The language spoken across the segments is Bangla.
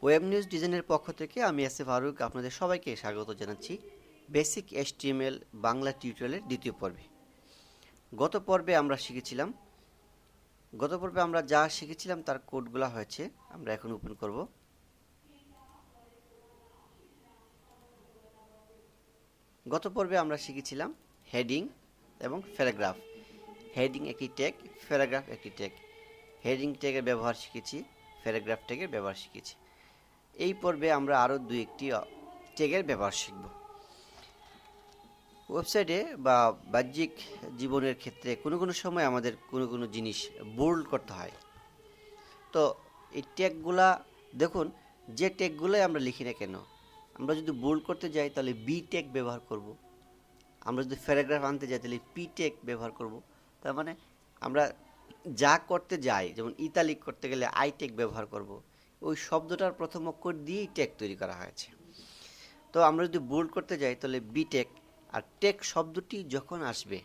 ওয়েব নিউজ ডিজাইনের পক্ষ থেকে আমি এস এ ফারুক আপনাদের সবাইকে স্বাগত জানাচ্ছি বেসিক এইচটিএমএল বাংলা টিউটোরিয়ালের দ্বিতীয় পর্বে। গত পর্বে আমরা শিখেছিলাম গত পর্বে আমরা যা শিখেছিলাম তার কোডগুলো হয়েছে। আমরা এখন ওপেন করব। গত পর্বে আমরা শিখেছিলাম হেডিং এবং প্যারাগ্রাফ। হেডিং একটি ট্যাগ, প্যারাগ্রাফ একটি ট্যাগ। হেডিং ট্যাগের ব্যবহার শিখেছি, প্যারাগ্রাফ ট্যাগের ব্যবহার শিখেছি। এই পর্বে আমরা আরও দুই একটি ট্যাগের ব্যবহার শিখব। ওয়েবসাইটে বা বাহ্যিক জীবনের ক্ষেত্রে কোনো সময় আমাদের কোনো জিনিস বোল্ড করতে হয়। তো এই ট্যাগগুলা দেখুন, যে ট্যাগগুলোই আমরা লিখি না কেন, আমরা যদি বোল্ড করতে যাই তাহলে বি ট্যাগ ব্যবহার করব। আমরা যদি প্যারাগ্রাফ আনতে যাই তাহলে পি ট্যাগ ব্যবহার করব। তার মানে আমরা যা করতে যাই, যেমন ইতালিক করতে গেলে আই ট্যাগ ব্যবহার করব। ওই শব্দটার প্রথম অক্ষর দিয়েই ট্যাগ তৈরি করা হয়েছে। তো আমরা যদি বোল্ড করতে যাই তাহলে বি ট্যাগ। আর টেক শব্দটি যখন আসবে,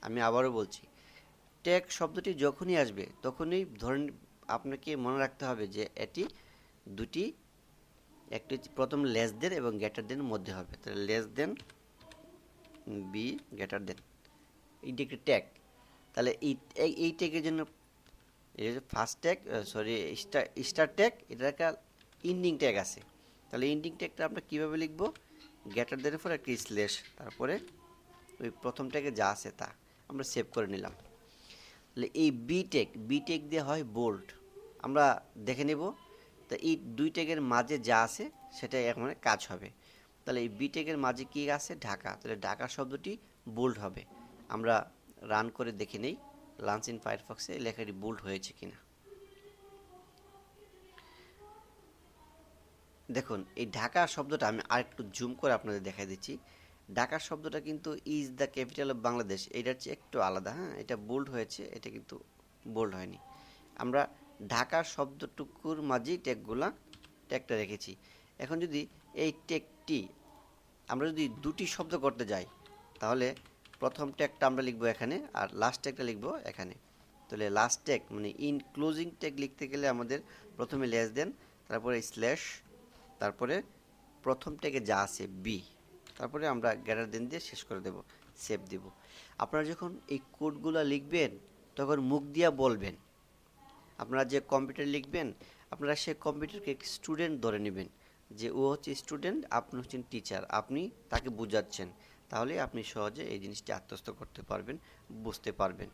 আমি আবারও বলছি, টেক শব্দটি যখনই আসবে তখনই ধরেন আপনাকে মনে রাখতে হবে যে এটি দুটি, একটি প্রথম লেস দেন এবং গ্রেটার দেন মধ্যে হবে। তাহলে less than B greater than, এটি একটি ট্যাগ। তাহলে এই ট্যাগের জন্য first tag, sorry, star tag, এটার একটা ইন্ডিং ট্যাগ আছে। তাহলে ইন্ডিং ট্যাগটা আমরা কীভাবে লিখব? গ্রেটার দেনের পর একটি স্ল্যাশ, তারপরে ওই প্রথম ট্যাগে যা আছে তা আমরা সেভ করে নিলাম। তাহলে এই বি ট্যাগ দিয়ে হয় বোল্ড। আমরা দেখে নেব। তো এই দুই ট্যাগের মাঝে যা আছে সেটা এখন কাজ হবে। তাহলে এই বি ট্যাগের মাঝে কী আছে? ঢাকা। তাহলে ঢাকা শব্দটি বোল্ড হবে। আমরা রান করে দেখে নেই লঞ্চ ইন ফায়ারফক্সে লেখাটি বোল্ড হয়েছে কিনা। দেখুন, এই ঢাকা শব্দটা আমি আরেকটু জুম করে আপনাদের দেখাই দিচ্ছি। ঢাকা শব্দটা কিন্তু is the capital of Bangladesh, এটার চেয়ে একটু আলাদা। হ্যাঁ, এটা বোল্ড হয়েছে, এটা কিন্তু বোল্ড হয়নি। আমরা ঢাকা শব্দটুকুর মাঝেই ট্যাগটা রেখেছি। এখন যদি এই ট্যাগটি আমরা যদি দুটি শব্দ করতে যাই, তাহলে প্রথম ট্যাগটা আমরা লিখব এখানে আর লাস্ট ট্যাগটা লিখব এখানে। তাহলে লাস্ট ট্যাগ মানে ইনক্লুজিং ট্যাগ লিখতে গেলে আমাদের প্রথমে লেস দেন, তারপরে স্ল্যাশ, তারপরে প্রথম ট্যাগে যা আছে বি, তারপরে আমরা গ্রেটার দেন দিয়ে শেষ করে দেব, সেভ দেব। আপনারা যখন এই কোডগুলো লিখবেন তখন মুখ দিয়া বলবেন। আপনারা যে কম্পিউটার লিখবেন, আপনারা সেই কম্পিউটারকে স্টুডেন্ট ধরে নেবেন, যে ও হচ্ছে স্টুডেন্ট, আপনি হচ্ছেন টিচার, আপনি তাকে বোঝাচ্ছেন। তাহলে আপনি সহজে এই জিনিসটি আত্মস্থ করতে পারবেন, বুঝতে পারবেন।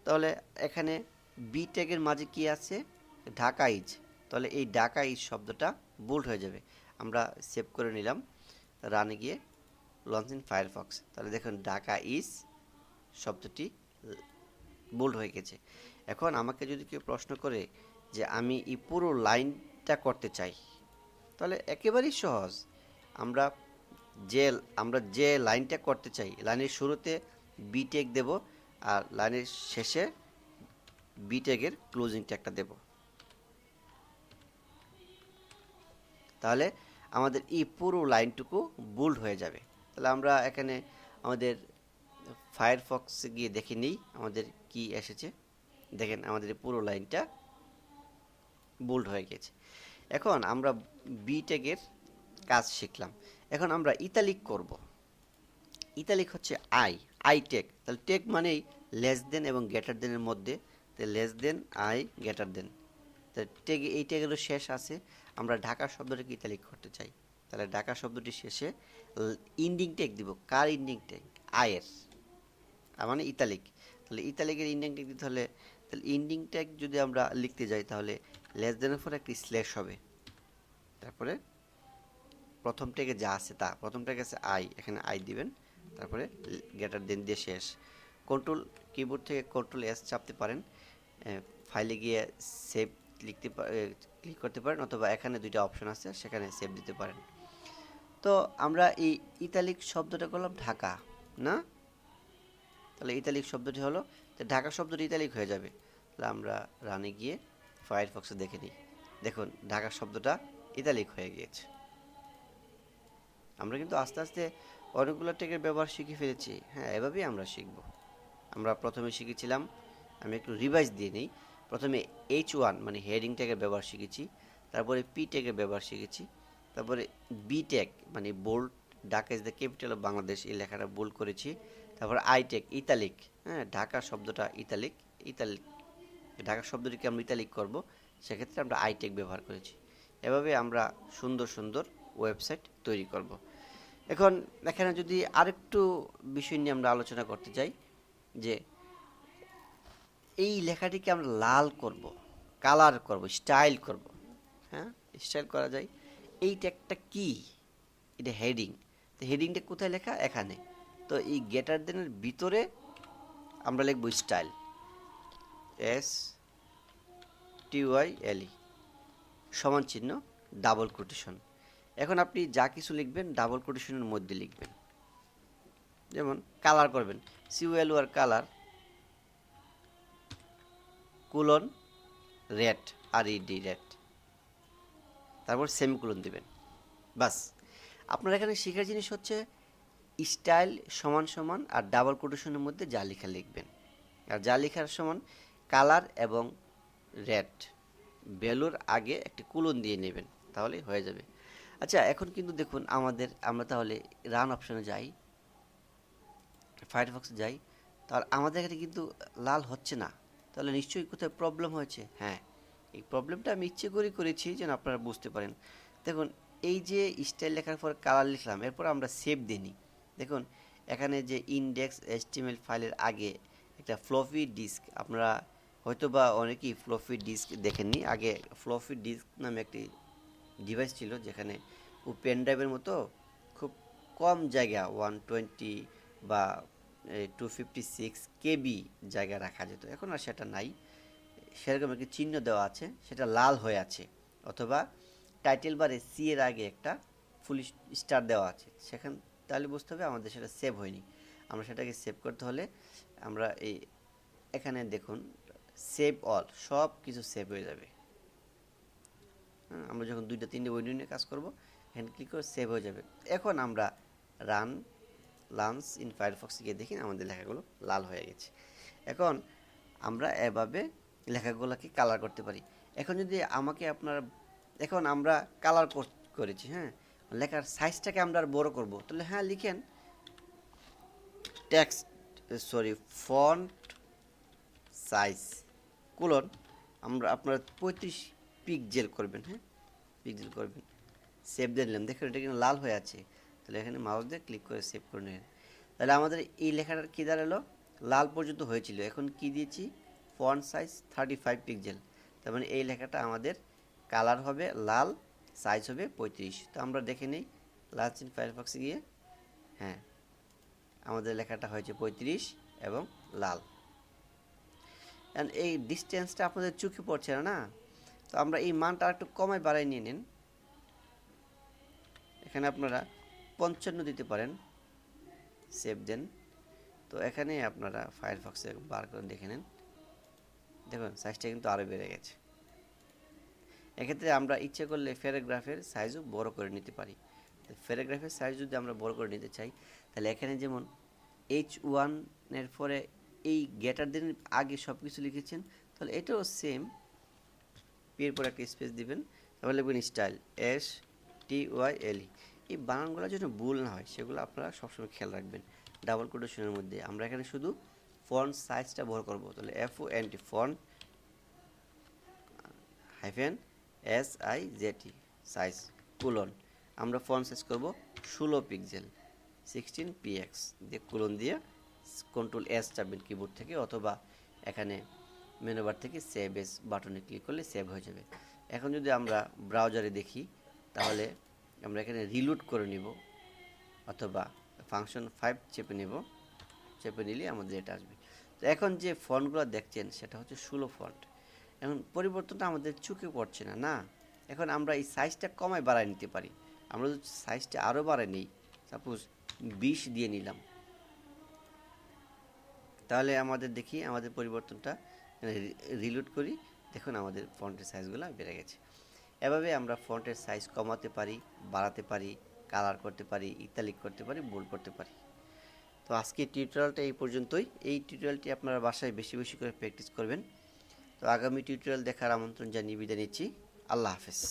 তাহলে এখানে বি ট্যাগের মাঝে কি আছে? ঢাকা ইজ। তাহলে এই ঢাকা ইজ শব্দটা বোল্ড হয়ে যাবে। আমরা সেভ করে নিলাম, রানে গিয়ে লঞ্চ ইন ফায়ারফক্স। তাহলে দেখুন ঢাকা ইজ শব্দটি বোল্ড হয়ে গেছে। এখন আমাকে যদি কেউ প্রশ্ন করে যে আমি এই পুরো লাইনটা করতে চাই, তাহলে একেবারেই সহজ। আমরা যে লাইনটা করতে চাই, লাইনের শুরুতে বি ট্যাগ দেব আর লাইনের শেষে বি ট্যাগের ক্লোজিং ট্যাগটা দেব। তাহলে আমাদের এই পুরো লাইনটুকু বোল্ড হয়ে যাবে। তাহলে আমরা এখানে আমাদের ফায়ারফক্সে গিয়ে দেখে নিই আমাদের কি এসেছে। দেখেন আমাদের পুরো লাইনটা বোল্ড হয়ে গেছে। এখন আমরা বি ট্যাগের কাজ শিখলাম। এখন আমরা ইতালিক করব। ইতালিক হচ্ছে আই ট্যাগ। তাহলে ট্যাগ মানেই লেস দেন এবং গ্রেটার দেনের মধ্যে। তো less than I greater than. তো ট্যাগ, এই ট্যাগেরও শেষ আছে। আমরা ঢাকা শব্দটাকে ইতালিক করতে চাই, তাহলে ঢাকা শব্দটি শেষে ইন্ডিং ট্যাগ দিব। কার ইন্ডিং ট্যাগ? আয়ের, মানে ইতালিক। তাহলে ইতালিকের ইন্ডিং ট্যাগ দিতে হলে, তাহলে ইন্ডিং ট্যাগ যদি আমরা লিখতে যাই তাহলে লেস দেনের পরে একটি স্ল্যাশ হবে, তারপরে প্রথম ট্যাগে যা আছে তা, প্রথম ট্যাগে আছে আই, এখানে আই দিবেন, তারপরে গ্রেটার দেন দিয়ে শেষ। কন্ট্রোল কিবোর্ড থেকে কন্ট্রোল এস চাপতে পারেন, ফাইলে গিয়ে সেভ ক্লিক করতে পারেন, অথবা এখানে দুইটা অপশন আছে সেখানে সেভ দিতে পারেন। তো আমরা এই ইতালিক শব্দটা করলাম ঢাকা, না? তাহলে ইতালিক শব্দটি হলো, তো ঢাকা শব্দটি ইতালিক হয়ে যাবে। তাহলে আমরা রানে গিয়ে ফায়ারফক্সে দেখে নিই। দেখুন ঢাকা শব্দটা ইতালিক হয়ে গিয়েছে। আমরা কিন্তু আস্তে আস্তে অনেকগুলো ট্যাগের ব্যবহার শিখে ফেলেছি। হ্যাঁ, এভাবেই আমরা শিখব। আমরা প্রথমে শিখেছিলাম, আমি একটু রিভাইজ দিয়ে নিই। প্রথমে H1 মানে হেডিং ট্যাগের ব্যবহার শিখেছি, তারপরে পি ট্যাগের ব্যবহার শিখেছি, তারপরে বি ট্যাগ মানে bold, Dhaka is the capital of Bangladesh এই লেখাটা বোল্ড করেছি। তারপর আই ট্যাগ ইতালিক, হ্যাঁ ঢাকা শব্দটা ইতালিক, ইতালিক ঢাকা শব্দটিকে আমরা ইতালিক করব, সেক্ষেত্রে আমরা আই ট্যাগ ব্যবহার করেছি। এভাবে আমরা সুন্দর সুন্দর ওয়েবসাইট তৈরি করব। এখন এখানে যদি আরেকটু বিষয় নিয়ে আমরা আলোচনা করতে চাই যে এই লেখাটিকে আমরা লাল করব, কালার করব, স্টাইল করব, হ্যাঁ স্টাইল করা যায়। এই ট্যাগটা কি? এটা হেডিং। তো হেডিংটা কোথায় লেখা? এখানে। তো এই গ্রেটার দেনের ভিতরে আমরা লিখব স্টাইল, STYLE সমান চিহ্ন ডাবল কোটেশন। এখন আপনি যা কিছু লিখবেন ডাবল কোটেশনের মধ্যে লিখবেন। যেমন কালার করবেন, COLOR colour colon red, RED red, তারপর সেমিকোলন দিবেন। বাস, আপনার এখানে শেখার জিনিস হচ্ছে স্টাইল সমান সমান আর ডাবল কোটেশনের মধ্যে যা লেখা লিখবেন। আর যা লেখার সমান কালার এবং রেড ভ্যালুর আগে একটি কোলন দিয়ে নেবেন, তাহলে হয়ে যাবে। আচ্ছা, এখন কিন্তু দেখুন আমরা তাহলে রান অপশনে যাই, ফায়ারফক্সে যাই, তাহলে আমাদের এখানে কিন্তু লাল হচ্ছে না। তাহলে নিশ্চয়ই কোথায় প্রবলেম হয়েছে। হ্যাঁ, এই প্রবলেমটা আমি ইচ্ছে করেই করেছি যেন আপনারা বুঝতে পারেন। দেখুন, এই যে স্টাইল লেখার পর কালার লিখলাম, এরপর আমরা সেভ দিই। দেখুন এখানে যে ইন্ডেক্স HTML ফাইলের আগে একটা ফ্লপি ডিস্ক, আপনারা হয়তো বা অনেকেই ফ্লপি ডিস্ক দেখেননি। আগে ফ্লপি ডিস্ক নামে একটি ডিভাইস ছিল যেখানে পেন ড্রাইভের মতো খুব কম জায়গা 120 বা 256 KB জায়গা রাখা যেত। এখন আর সেটা নাই। সেরকম একটি চিহ্ন দেওয়া আছে, সেটা লাল হয়ে আছে, অথবা টাইটেল বারে সি এর আগে একটা ফুল স্টার দেওয়া আছে, সেখান তাহলে বুঝতে হবে আমাদের সেটা সেভ হয়নি। আমরা সেটাকে সেভ করতে হলে আমরা এখানে দেখুন সেভ অল, সব কিছু সেভ হয়ে যাবে। আমরা যখন 2-3টে উইন্ডো নিয়ে কাজ করব, এখানে ক্লিক করে সেভ হয়ে যাবে। এখন আমরা লাঞ্চ ইন ফায়ারফক্স গিয়ে দেখি আমাদের লেখাগুলো লাল হয়ে গেছে। এখন আমরা এভাবে লেখাগুলোকে কালার করতে পারি। এখন যদি এখন আমরা কালার করেছি, হ্যাঁ, লেখার সাইজটাকে আমরা আর বড় করব, তাহলে হ্যাঁ লিখেন ফন্ট সাইজ কোলন আপনারা 35 পিক্সেল করবেন। হ্যাঁ, পিক্সেল করবেন, সেভ দিয়ে নিলাম। দেখুন এটা কিন্তু লাল হয়ে আছে। তাহলে এখানে মাউস দিয়ে ক্লিক করে সেভ করে নেবেন। তাহলে আমাদের এই লেখাটার কী দাঁড়ালো? লাল পর্যন্ত হয়েছিল, এখন কি দিয়েছি? Font size 35 pixel. তার মানে এই লেখাটা আমাদের কালার হবে লাল, সাইজ হবে 35। তো আমরা দেখে নিই লাঞ্চ ইন ফায়ারফক্সে গিয়ে, হ্যাঁ আমাদের লেখাটা হয়েছে 35 এবং লাল। এই ডিস্টেন্সটা আপনাদের চোখে পড়ছে না, তো আমরা এই মানটা একটু কমায় বাড়াই নিয়ে নিন। এখানে আপনারা 55 দিতে পারেন, সেভ দেন। তো এখানে আপনারা ফায়ারফক্সে বার করে দেখে নেন, দেখুন সাইজটা কিন্তু আরও বেড়ে গেছে। এক্ষেত্রে আমরা ইচ্ছে করলে প্যারাগ্রাফের সাইজও বড় করে নিতে পারি। প্যারাগ্রাফের সাইজ যদি আমরা বড় করে নিতে চাই, তাহলে এখানে যেমন H1 এর পরে এই গ্রেটার দেন আগে সব কিছু লিখেছেন, তাহলে এটাও সেম, এর পর একটা স্পেস দিবেন, তাহলে লিখবেন স্টাইল, STYLE। এই বানানগুলো যেন ভুল না হয় সেগুলো আপনারা সবসময় খেয়াল রাখবেন। ডাবল কোটেশনের মধ্যে আমরা এখানে শুধু ফন্ট সাইজটা বড় করব, তাহলে FONT font -SIZE size colon, আমরা ফন্ট সাইজ করব 16 পিক্সেল 16px দিয়ে কোলন দিয়ে কন্ট্রোল S চাপবেন কিবোর্ড থেকে, অথবা এখানে মেনু বার থেকে সেভ এস বাটনে ক্লিক করলে সেভ হয়ে যাবে। এখন যদি আমরা ব্রাউজারে দেখি, তাহলে আমরা এখানে রিলোড করে নিব, অথবা ফাংশন 5 চেপে নেব, চেপে নিলে আমাদের এটা আসবে। তো এখন যে ফন্টগুলো দেখছেন সেটা হচ্ছে 16 ফন্ট। এখন পরিবর্তনটা আমাদের চোখে পড়ছে না। এখন আমরা এই সাইজটা কমায় বাড়ায় নিতে পারি। আমরা যদি সাইজটা আরও বাড়ায় নিই, সাপোজ 20 দিয়ে নিলাম, তাহলে আমাদের দেখি আমাদের পরিবর্তনটা রিলোড করি, দেখুন আমাদের ফন্টের সাইজগুলো বেড়ে গেছে। এভাবে আমরা ফন্টের সাইজ কমাতে পারি, বাড়াতে পারি, কালার করতে পারি, ইতালিক করতে পারি, বোল্ড করতে পারি। তো আজকে টিউটোরিয়ালটা এই পর্যন্তই। এই টিউটোরিয়ালটি আপনারা বাসায় বেশি বেশি করে প্র্যাকটিস করবেন। তো আগামী টিউটোরিয়াল দেখার আমন্ত্রণ জানিয়ে বিদায় নিচ্ছি। আল্লাহ হাফেজ।